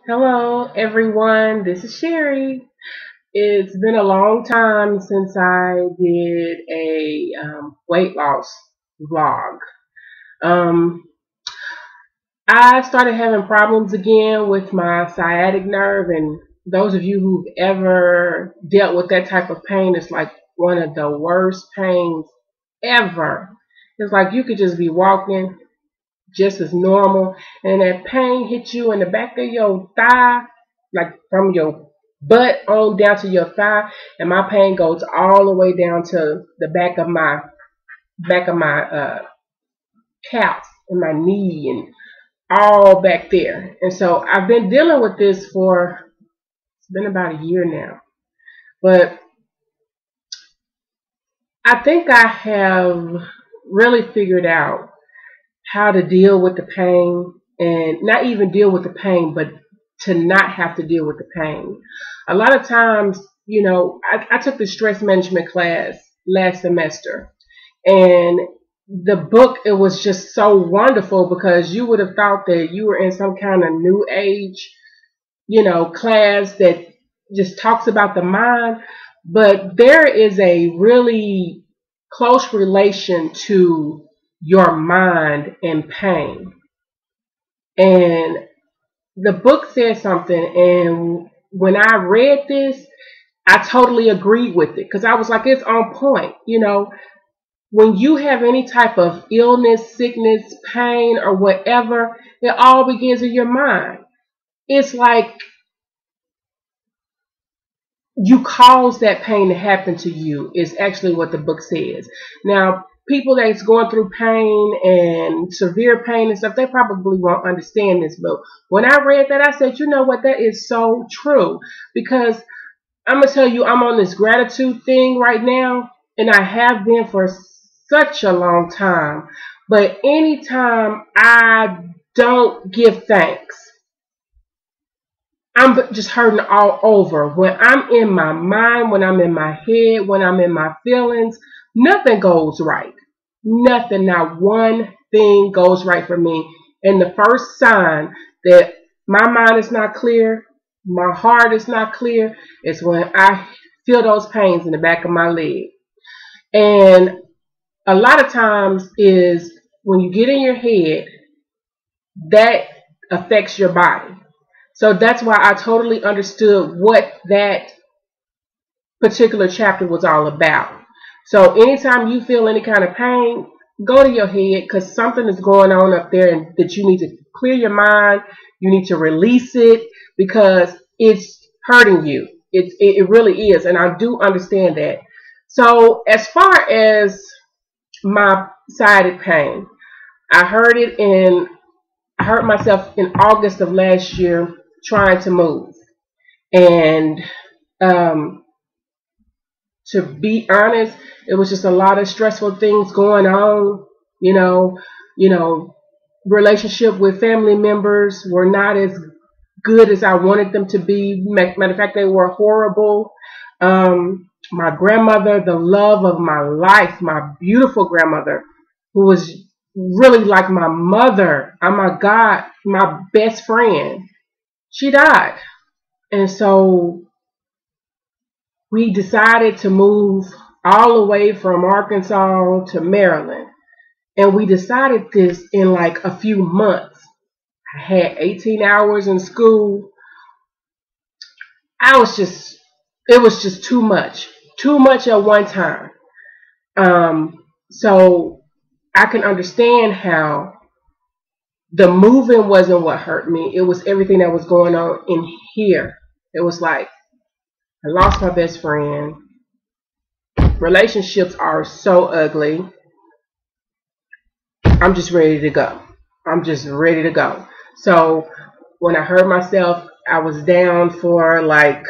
Hello, everyone. This is Sherry. It's been a long time since I did a weight loss vlog. Um, I started having problems again with my sciatic nerve, and those of you who've ever dealt with that type of pain, it's like one of the worst pains ever. It's like you could just be walking just as normal, and that pain hits you in the back of your thigh, like from your butt on down to your thigh, and my pain goes all the way down to the back of my calf and my knee and all back there. And so I've been dealing with this for it's been about a year now, but I think I have really figured out how to deal with the pain, and not even deal with the pain, but to not have to deal with the pain. A lot of times, I took the stress management class last semester, and the book, it was just so wonderful because you would have thought that you were in some kind of new age, class that just talks about the mind, but there is a really close relation to your mind and pain. And the book said something, and when I read this, I totally agreed with it because I was like, it's on point. When you have any type of illness, sickness, pain, or whatever, it all begins in your mind. It's like you cause that pain to happen to you, is actually what the book says. Now, people that's going through pain and severe pain and stuff, they probably won't understand this. But when I read that, I said, you know what, that is so true. Because I'm going to tell you, I'm on this gratitude thing right now, and I have been for such a long time. But anytime I don't give thanks, I'm just hurting all over. When I'm in my mind, when I'm in my head, when I'm in my feelings, nothing goes right. Nothing, not one thing goes right for me. And the first sign that my mind is not clear, my heart is not clear, is when I feel those pains in the back of my leg. And a lot of times is when you get in your head, that affects your body. So that's why I totally understood what that particular chapter was all about. So anytime you feel any kind of pain, go to your head, because something is going on up there and that you need to clear your mind. You need to release it because it's hurting you. It really is. And I do understand that. So as far as my sciatic pain, I hurt myself in August of last year trying to move. And to be honest, it was just a lot of stressful things going on. You know, you know, relationship with family members were not as good as I wanted them to be. Matter of fact, they were horrible. My grandmother, the love of my life, my beautiful grandmother, who was really like my mother, oh my God, my best friend, she died. And so we decided to move all the way from Arkansas to Maryland. And we decided this in like a few months. I had 18 hours in school. It was just too much. Too much at one time. So I can understand how the moving wasn't what hurt me. It was everything that was going on in here. It was like, I lost my best friend. Relationships are so ugly. I'm just ready to go. I'm just ready to go. So when I hurt myself, I was down for like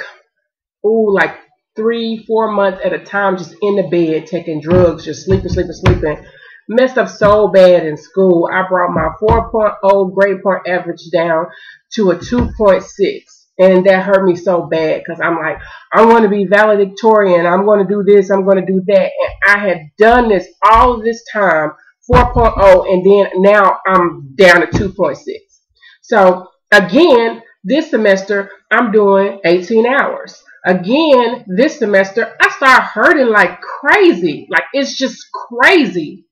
3-4 months at a time, just in the bed, taking drugs, just sleeping. Messed up so bad in school. I brought my 4.0 grade point average down to a 2.6. And that hurt me so bad because I'm like, I want to be valedictorian. I'm going to do this. I'm going to do that. And I had done this all of this time, 4.0, and then now I'm down to 2.6. So again, This semester, I'm doing 18 hours. Again, this semester, I start hurting like crazy. Like, it's just crazy,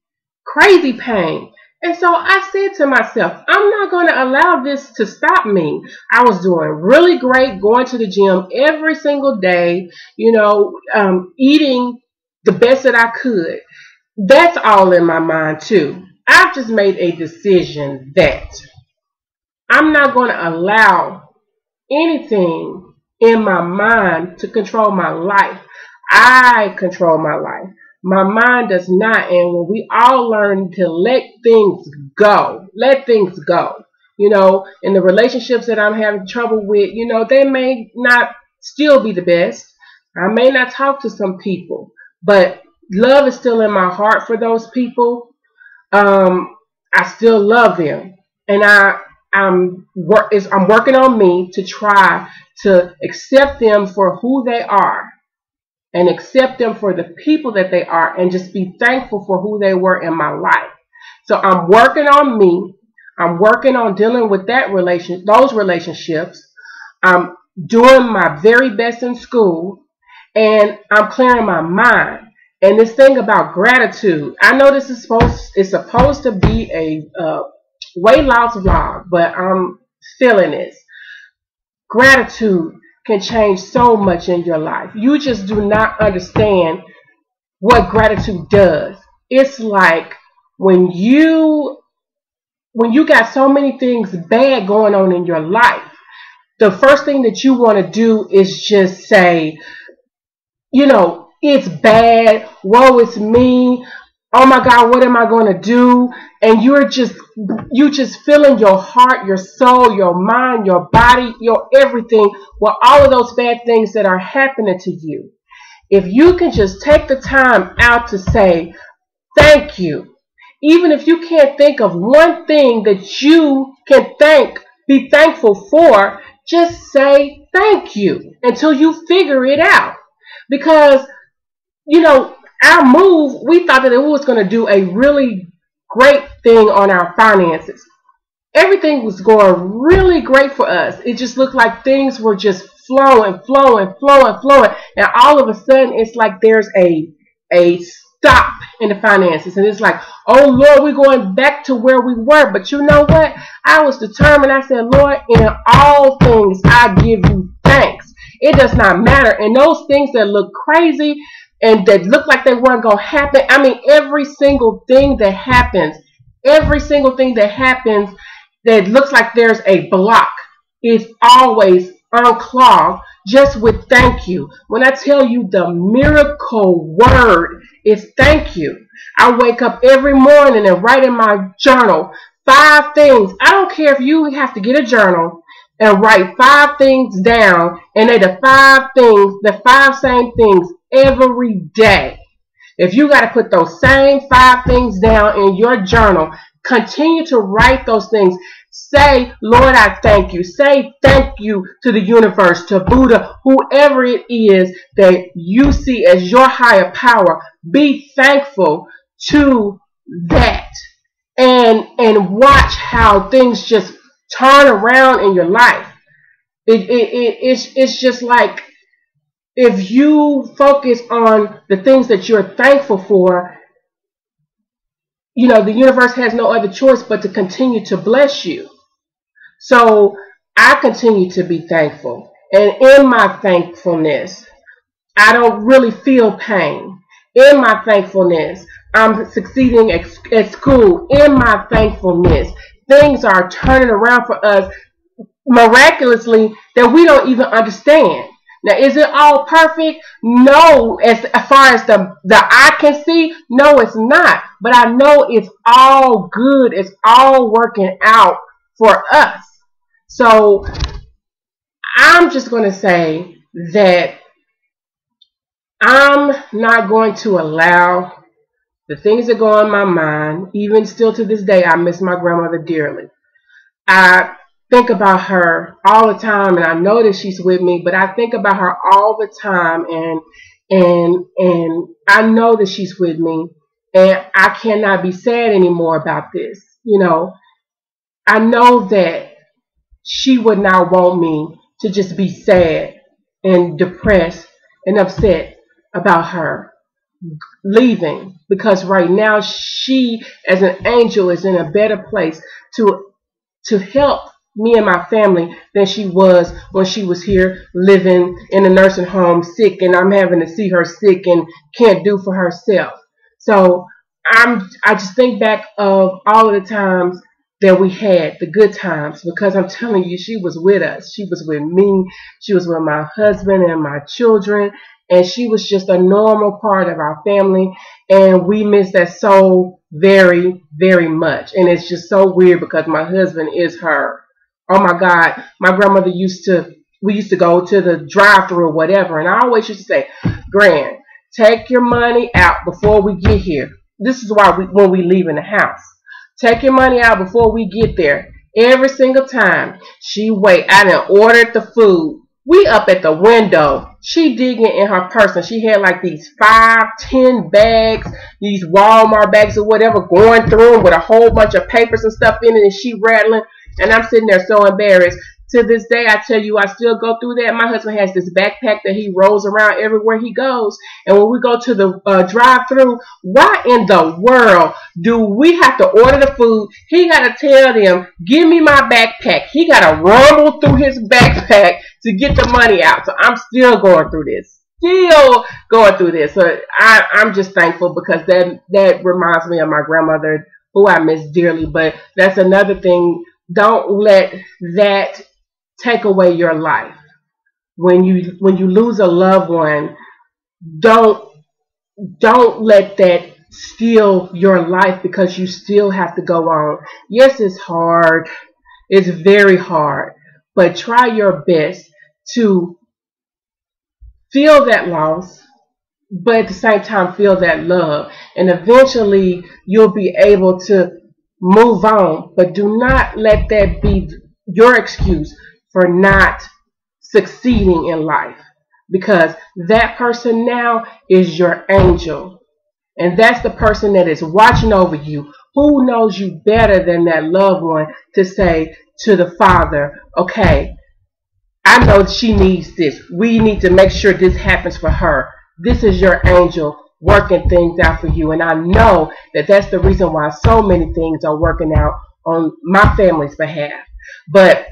crazy pain. And so I said to myself, I'm not going to allow this to stop me. I was doing really great, going to the gym every single day, eating the best that I could. That's all in my mind too. I've just made a decision that I'm not going to allow anything in my mind to control my life. I control my life. My mind does not. And when we all learn to let things go, in the relationships that I'm having trouble with, they may not still be the best. I may not talk to some people, but love is still in my heart for those people. I still love them, and I'm working on me to try to accept them for who they are and accept them for the people that they are and just be thankful for who they were in my life. So I'm working on me. I'm working on dealing with those relationships. I'm doing my very best in school, and I'm clearing my mind. And this thing about gratitude, I know this is supposed to be a weight loss vlog, but I'm feeling this. Gratitude can change so much in your life. You just do not understand what gratitude does. It's like when you got so many things bad going on in your life, the first thing that you want to do is just say, it's bad, woe is me, oh my God, what am I going to do? And you just filling your heart, your soul, your mind, your body, your everything with all of those bad things that are happening to you. If you can just take the time out to say thank you, even if you can't think of one thing that you can be thankful for, just say thank you until you figure it out. Because our move, we thought that it was going to do a really great thing on our finances. Everything was going really great for us. It just looked like things were just flowing. And all of a sudden, it's like there's a stop in the finances. And it's like, oh Lord, we're going back to where we were. But you know what? I was determined. I said, Lord, in all things, I give you thanks. It does not matter. And those things that look crazy and that look like they weren't going to happen. I mean, every single thing that happens that looks like there's a block is always unclogged just with thank you. When I tell you the miracle word is thank you. I wake up every morning and write in my journal 5 things. I don't care if you have to get a journal and write 5 things down, and they're the 5 same things every day. If you got to put those same 5 things down in your journal, continue to write those things. Say, Lord, I thank you. Say thank you to the universe, to Buddha, whoever it is that you see as your higher power. Be thankful to that, and watch how things just turn around in your life. It's just like, if you focus on the things that you're thankful for, the universe has no other choice but to continue to bless you. So I continue to be thankful. And in my thankfulness, I don't really feel pain. In my thankfulness, I'm succeeding at school. In my thankfulness, things are turning around for us miraculously that we don't even understand. Now, is it all perfect? No. As far as the eye can see, no, it's not. But I know it's all good. It's all working out for us. So I'm just going to say that I'm not going to allow the things that go in my mind. Even still to this day, I miss my grandmother dearly. I think about her all the time, and I know that she's with me, but I think about her all the time, and I know that she's with me, and I cannot be sad anymore about this. I know that she would not want me to just be sad and depressed and upset about her leaving, because right now she as an angel is in a better place to help me and my family than she was when she was here living in a nursing home sick, and I'm having to see her sick and can't do for herself. So I just think back of all of the times that we had, the good times, because I'm telling you, she was with us. She was with me. She was with my husband and my children, and she was just a normal part of our family, and we miss that so very, very much. And it's just so weird because my husband is her. Oh my God, my grandmother we used to go to the drive-thru or whatever, and I always used to say, Gran, take your money out before we get here. This is why when we leave in the house. Take your money out before we get there. Every single time she wait, I done ordered the food. We up at the window. She digging in her purse, and she had like these 5, 10 bags, these Walmart bags or whatever, going through them with a whole bunch of papers and stuff in it, and she rattling. And I'm sitting there so embarrassed. To this day, I tell you, I still go through that. My husband has this backpack that he rolls around everywhere he goes. And when we go to the drive-thru, why in the world do we have to order the food? He got to tell them, give me my backpack. He got to rumble through his backpack to get the money out. So I'm still going through this. So I'm just thankful, because that reminds me of my grandmother, who I miss dearly. But that's another thing. Don't let that take away your life. When you lose a loved one, don't let that steal your life, because you still have to go on. Yes, it's hard. It's very hard. But try your best to feel that loss, but at the same time feel that love. And eventually you'll be able to move on. But do not let that be your excuse for not succeeding in life, because that person now is your angel, and that's the person that is watching over you. Who knows you better than that loved one to say to the Father, okay, I know she needs this. We need to make sure this happens for her. This is your angel working things out for you. And I know that that's the reason why so many things are working out on my family's behalf. But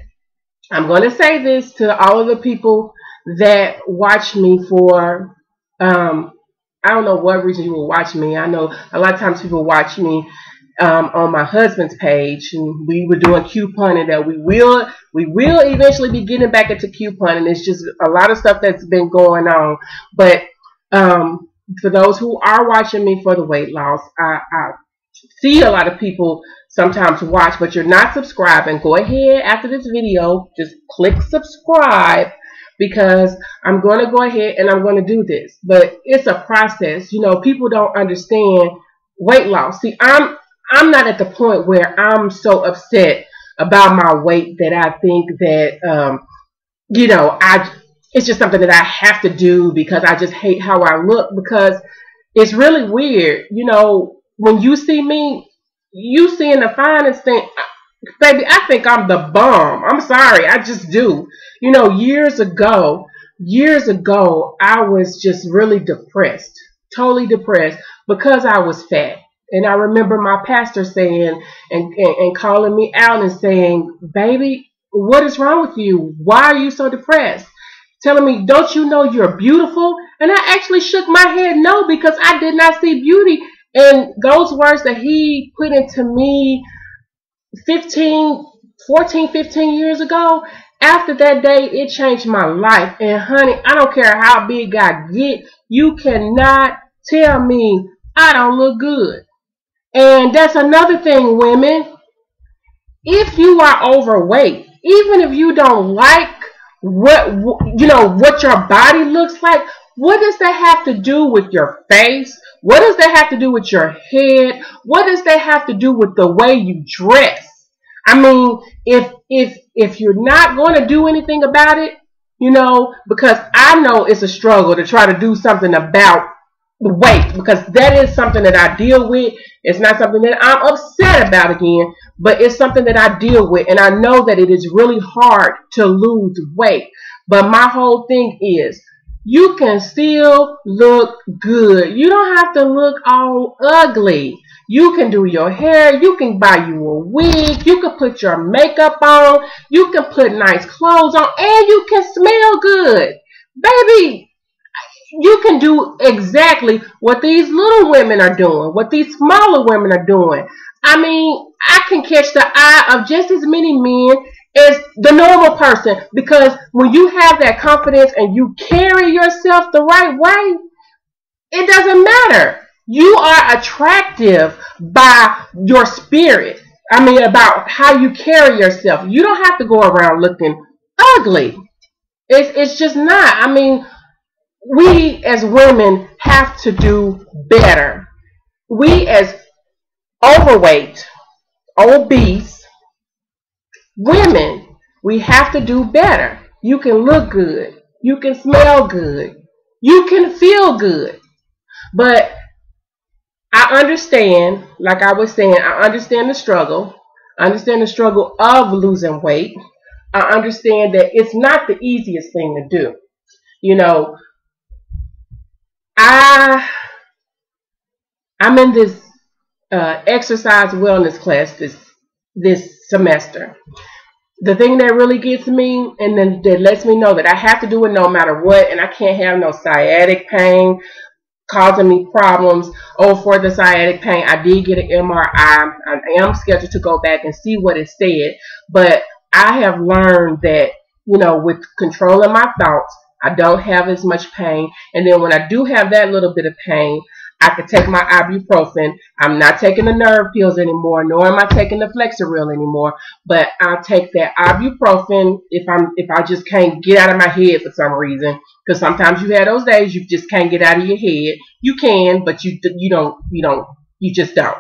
I'm going to say this to all of the people that watch me for, I don't know what reason you will watch me. I know a lot of times people watch me on my husband's page, and we were doing couponing. That we will eventually be getting back into couponing. It's just a lot of stuff that's been going on. But for those who are watching me for the weight loss, I see a lot of people sometimes watch, but you're not subscribing. Go ahead after this video, just click subscribe, because I'm going to go ahead and I'm going to do this. But it's a process. You know, people don't understand weight loss. See, I'm not at the point where I'm so upset about my weight that I think that you know, it's just something that I have to do because I just hate how I look. Because it's really weird, you know, when you see me, you seeing the finest thing, baby, I think I'm the bomb. I'm sorry, I just do. You know, years ago, I was just really depressed, totally depressed, because I was fat. And I remember my pastor saying and calling me out and saying, baby, what is wrong with you? Why are you so depressed? Telling me, don't you know you're beautiful? And I actually shook my head no, because I did not see beauty. And those words that he put into me 14, 15 years ago, after that day, it changed my life. And honey, I don't care how big I get, you cannot tell me I don't look good. And that's another thing, women. If you are overweight, even if you don't like what your body looks like, what does that have to do with your face? What does that have to do with your head? What does that have to do with the way you dress? I mean, if you're not going to do anything about it, you know, because I know it's a struggle to try to do something about weight, because that is something that I deal with. It's not something that I'm upset about again, but it's something that I deal with, and I know that it is really hard to lose weight. But my whole thing is, you can still look good. You don't have to look all ugly. You can do your hair, you can buy you a wig, you can put your makeup on, you can put nice clothes on, and you can smell good. Baby, you can do exactly what these little women are doing, what these smaller women are doing. I mean, I can catch the eye of just as many men as the normal person, because when you have that confidence and you carry yourself the right way, it doesn't matter. You are attractive by your spirit. I mean, about how you carry yourself. You don't have to go around looking ugly. It's just not. I mean, we as women have to do better. We as overweight, obese women, we have to do better. You can look good. You can smell good. You can feel good. But I understand, like I was saying, I understand the struggle. I understand the struggle of losing weight. I understand that it's not the easiest thing to do. You know, I I'm in this exercise wellness class this semester. The thing that really gets me, and then that lets me know that I have to do it no matter what, and I can't have no sciatic pain causing me problems. Oh, for the sciatic pain, I did get an MRI. I am scheduled to go back and see what it said, but I have learned that, with controlling my thoughts, I don't have as much pain. And then when I do have that little bit of pain, I can take my ibuprofen. I'm not taking the nerve pills anymore, nor am I taking the Flexeril anymore. But I'll take that ibuprofen if I just can't get out of my head for some reason. Because sometimes you have those days you just can't get out of your head. You can, but you just don't.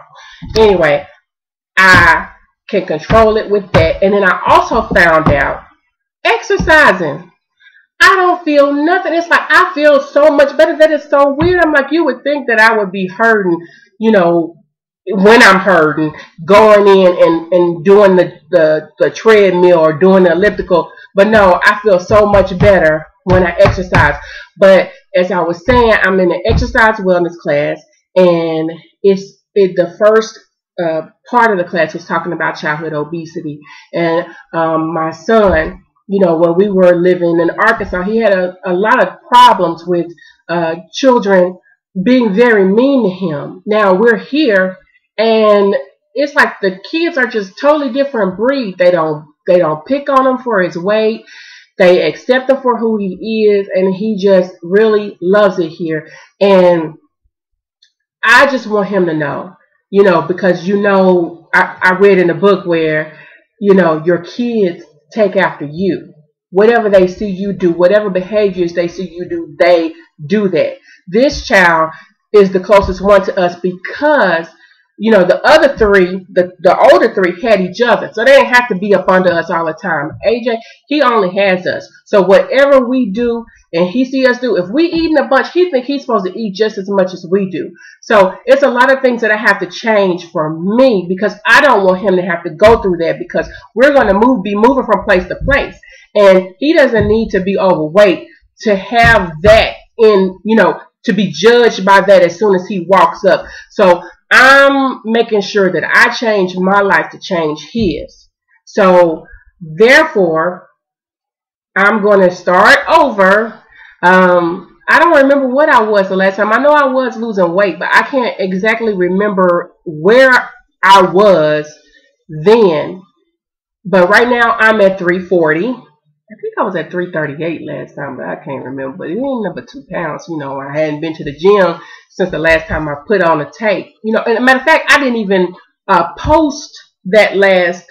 Anyway, I can control it with that. And then I also found out exercising, I don't feel nothing. It's like I feel so much better. That is so weird. I'm like, you would think that I would be hurting, when I'm hurting, going in and doing the treadmill or doing the elliptical. But no, I feel so much better when I exercise. But as I was saying, I'm in an exercise wellness class, and the first part of the class was talking about childhood obesity. And my son, when we were living in Arkansas, he had a lot of problems with children being very mean to him. Now we're here, and it's like the kids are just totally different breed. They don't pick on him for his weight. They accept him for who he is, and he just really loves it here. And I just want him to know, because I read in the book where, your kids take after you. Whatever they see you do, whatever behaviors they see you do, they do that. This child is the closest one to us because, the other three, the older three had each other. So they didn't have to be up under us all the time. AJ, he only has us. So whatever we do and he see us do, if we eating a bunch, he think he's supposed to eat just as much as we do. So it's a lot of things that I have to change for me, because I don't want him to have to go through that, because we're going to be moving from place to place. And he doesn't need to be overweight to have that to be judged by that as soon as he walks up. So I'm making sure that I change my life to change his. So therefore, I'm going to start over. I don't remember what I was the last time. I know I was losing weight, but I can't exactly remember where I was then. But right now I'm at 340. I think I was at 338 last time, but I can't remember. But it ain't number 2 pounds. I hadn't been to the gym since the last time I put on a tape. And as a matter of fact, I didn't even post that last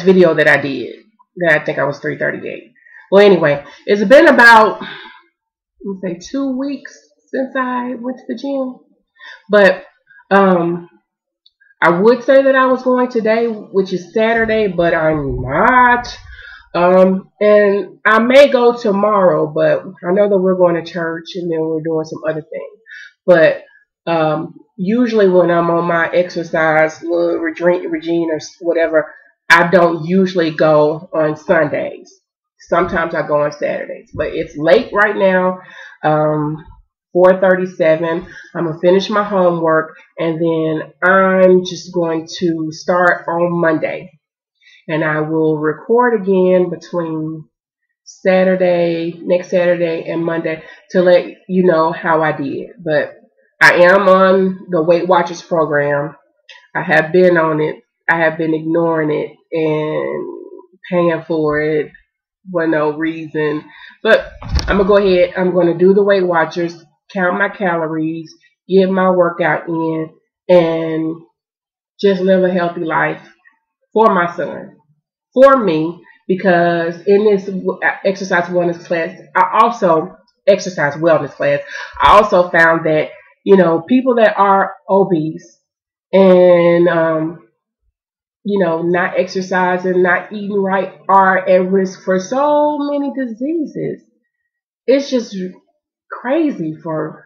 video that I did. That I think I was 338. Well, anyway, it's been about, let's say, 2 weeks since I went to the gym. But I would say that I was going today, which is Saturday, but I'm not. And I may go tomorrow, but I know that we're going to church and then we're doing some other things. But usually when I'm on my exercise, regime or whatever, I don't usually go on Sundays. Sometimes I go on Saturdays, but it's late right now. 4:37. I'm gonna finish my homework and then I'm just going to start on Monday. And I will record again between next Saturday and Monday to let you know how I did. But I am on the Weight Watchers program. I have been on it. I have been ignoring it and paying for it for no reason. But I'm going to go ahead. I'm going to do the Weight Watchers, count my calories, get my workout in, and just live a healthy life for my son, for me, because in this exercise wellness class, I also found that, people that are obese and, not exercising, not eating right are at risk for so many diseases. It's just crazy for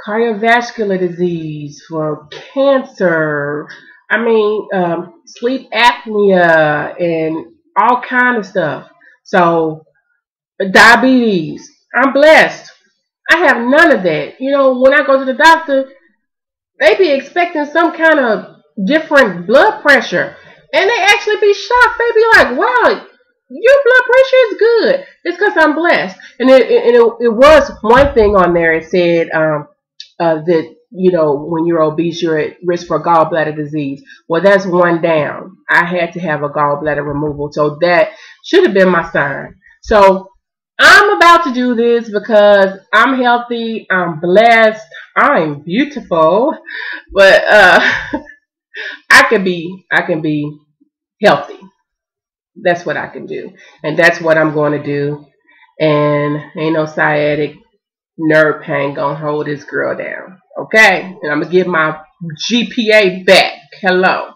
cardiovascular disease, for cancer. I mean, sleep apnea and all kind of stuff. So diabetes. I'm blessed. I have none of that. When I go to the doctor, they be expecting some kind of different blood pressure. And they actually be shocked. They be like, wow, your blood pressure is good. It's because I'm blessed. And it was one thing on there. It said that, when you're obese, you're at risk for gallbladder disease. Well, that's one down. I had to have a gallbladder removal. So that should have been my sign. So I'm about to do this because I'm healthy. I'm blessed. I'm beautiful. But I can be healthy. That's what I can do. And that's what I'm going to do. And ain't no sciatic nerve pain gonna hold this girl down. Okay? And I'm gonna get my GPA back. Hello.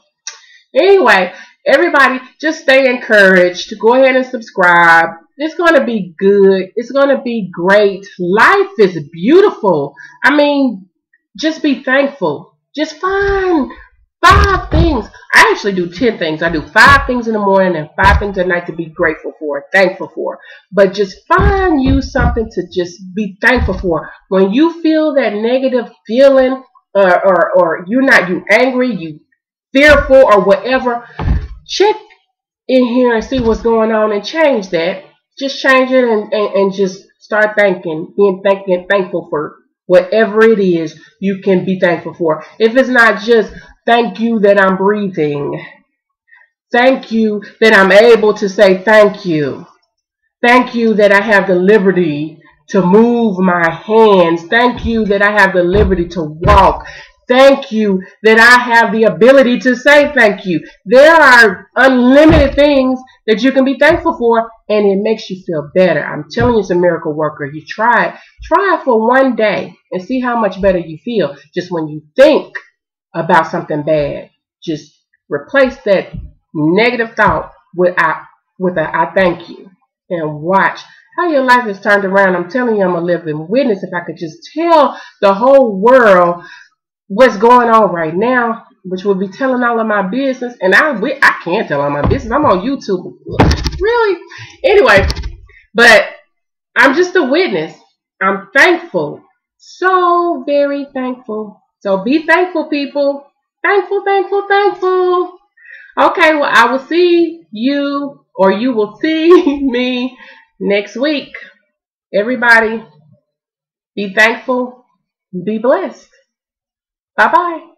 Anyway, everybody just stay encouraged. Go ahead and subscribe. It's gonna be good. It's gonna be great. Life is beautiful. I mean, just be thankful. Just find 5 things. I actually do 10 things. I do 5 things in the morning and 5 things at night to be grateful for, thankful for. But just find you something to just be thankful for. When you feel that negative feeling, or you angry, you fearful or whatever, check in here and see what's going on and change that. Just change it and just start being thankful for whatever it is you can be thankful for. If it's not just thank you that I'm breathing. Thank you that I'm able to say thank you. Thank you that I have the liberty to move my hands. Thank you that I have the liberty to walk. Thank you that I have the ability to say thank you. There are unlimited things that you can be thankful for, and it makes you feel better. I'm telling you, it's a miracle worker. You try it for one day and see how much better you feel. Just when you think about something bad, just replace that negative thought with I thank you, and watch how your life is turned around. I'm telling you, I'm a living witness. If I could just tell the whole world what's going on right now, which will be telling all of my business, and I can't tell all my business. I'm on YouTube. Really? Anyway, but I'm just a witness. I'm thankful. So very thankful. So be thankful, people. Thankful, thankful, thankful. Okay, well, I will see you, or you will see me next week. Everybody, be thankful. Be blessed. Bye-bye.